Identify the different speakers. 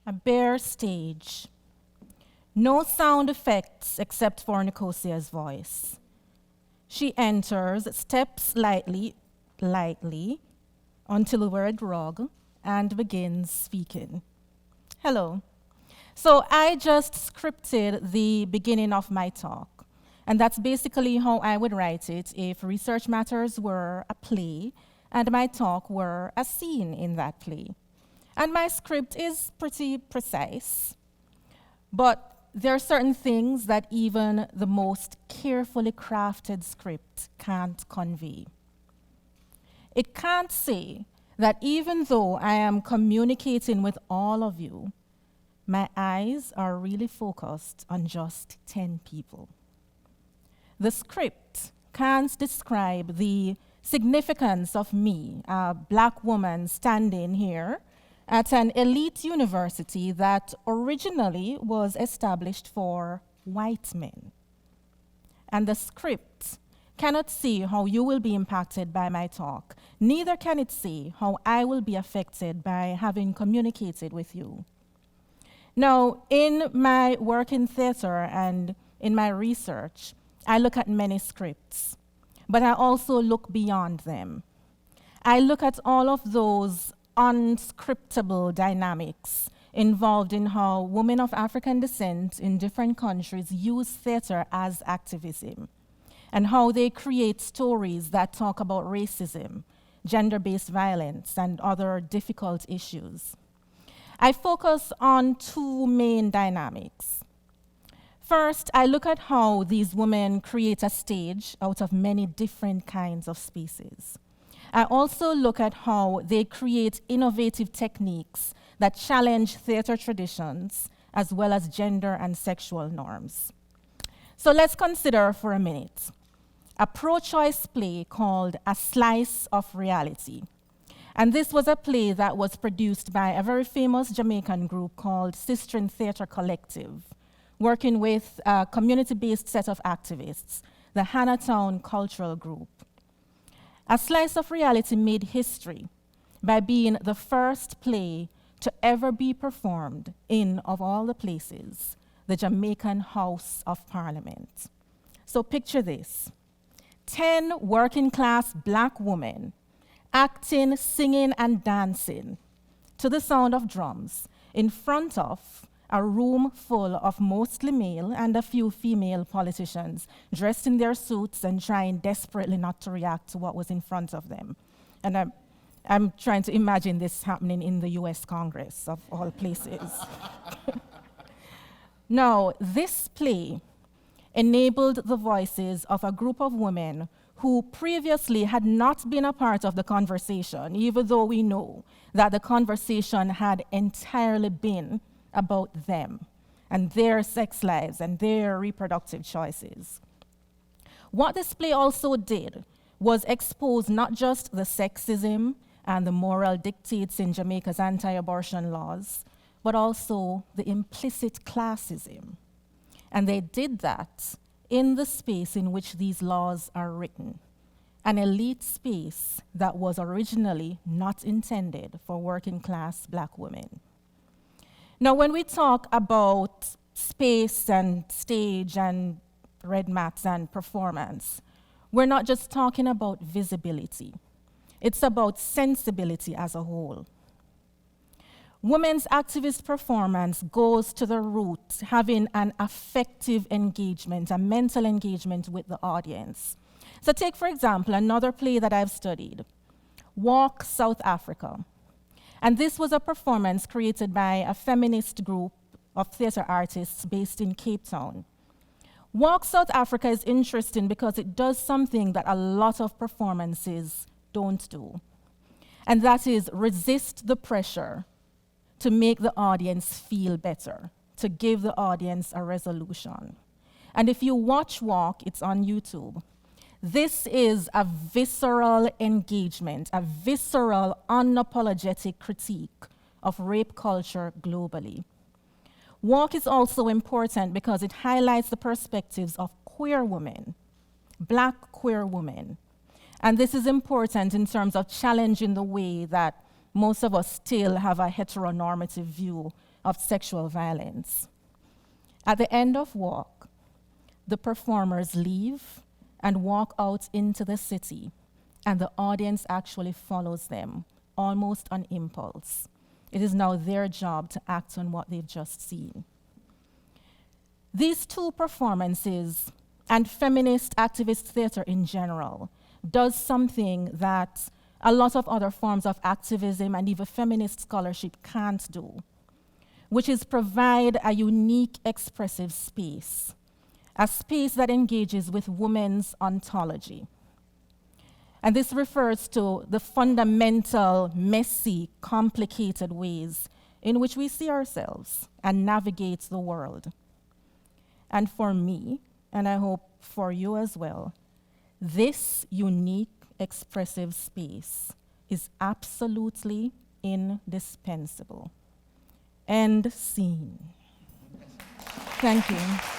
Speaker 1: A bare stage. No sound effects except for Nicosia's voice. She enters, steps lightly, onto the red rug, and begins speaking. Hello. So I just scripted the beginning of my talk, and that's basically how I would write it if Research Matters were a play and my talk were a scene in that play. And my script is pretty precise, but there are certain things that even the most carefully crafted script can't convey. It can't say that even though I am communicating with all of you, my eyes are really focused on just 10 people. The script can't describe the significance of me, a Black woman standing here at an elite university that originally was established for white men. And the script cannot say how you will be impacted by my talk. Neither can it say how I will be affected by having communicated with you. Now, in my work in theater and in my research, I look at many scripts, but I also look beyond them. I look at all of those unscriptable dynamics involved in how women of African descent in different countries use theater as activism, and how they create stories that talk about racism, gender-based violence, and other difficult issues. I focus on two main dynamics. First, I look at how these women create a stage out of many different kinds of spaces. I also look at how they create innovative techniques that challenge theater traditions as well as gender and sexual norms. So let's consider for a minute a pro-choice play called A Slice of Reality. And this was a play that was produced by a very famous Jamaican group called Sistren Theatre Collective, working with a community-based set of activists, the Hannahtown Cultural Group. A Slice of Reality made history by being the first play to ever be performed in, of all the places, the Jamaican House of Parliament. So picture this: 10 working-class Black women acting, singing, and dancing to the sound of drums in front of a room full of mostly male and a few female politicians dressed in their suits and trying desperately not to react to what was in front of them. And I'm trying to imagine this happening in the US Congress, of all places. Now, this play enabled the voices of a group of women who previously had not been a part of the conversation, even though we know that the conversation had entirely been about them and their sex lives and their reproductive choices. What this play also did was expose not just the sexism and the moral dictates in Jamaica's anti-abortion laws, but also the implicit classism. And they did that in the space in which these laws are written, an elite space that was originally not intended for working-class Black women. Now, when we talk about space and stage and red mats and performance, we're not just talking about visibility. It's about sensibility as a whole. Women's activist performance goes to the root, having an affective engagement, a mental engagement with the audience. So take, for example, another play that I've studied, Walk South Africa. And this was a performance created by a feminist group of theater artists based in Cape Town. Walk South Africa is interesting because it does something that a lot of performances don't do, and that is resist the pressure to make the audience feel better, to give the audience a resolution. And if you watch Walk, it's on YouTube. This is a visceral engagement, a visceral, unapologetic critique of rape culture globally. Walk is also important because it highlights the perspectives of queer women, Black queer women. And this is important in terms of challenging the way that most of us still have a heteronormative view of sexual violence. At the end of walk, the performers leave and walk out into the city, and the audience actually follows them, almost on impulse. It is now their job to act on what they've just seen. These two performances, and feminist activist theater in general, does something that a lot of other forms of activism and even feminist scholarship can't do, which is provide a unique expressive space, a space that engages with women's ontology. And this refers to the fundamental, messy, complicated ways in which we see ourselves and navigate the world. And for me, and I hope for you as well, this unique expressive space is absolutely indispensable. End scene. Thank you.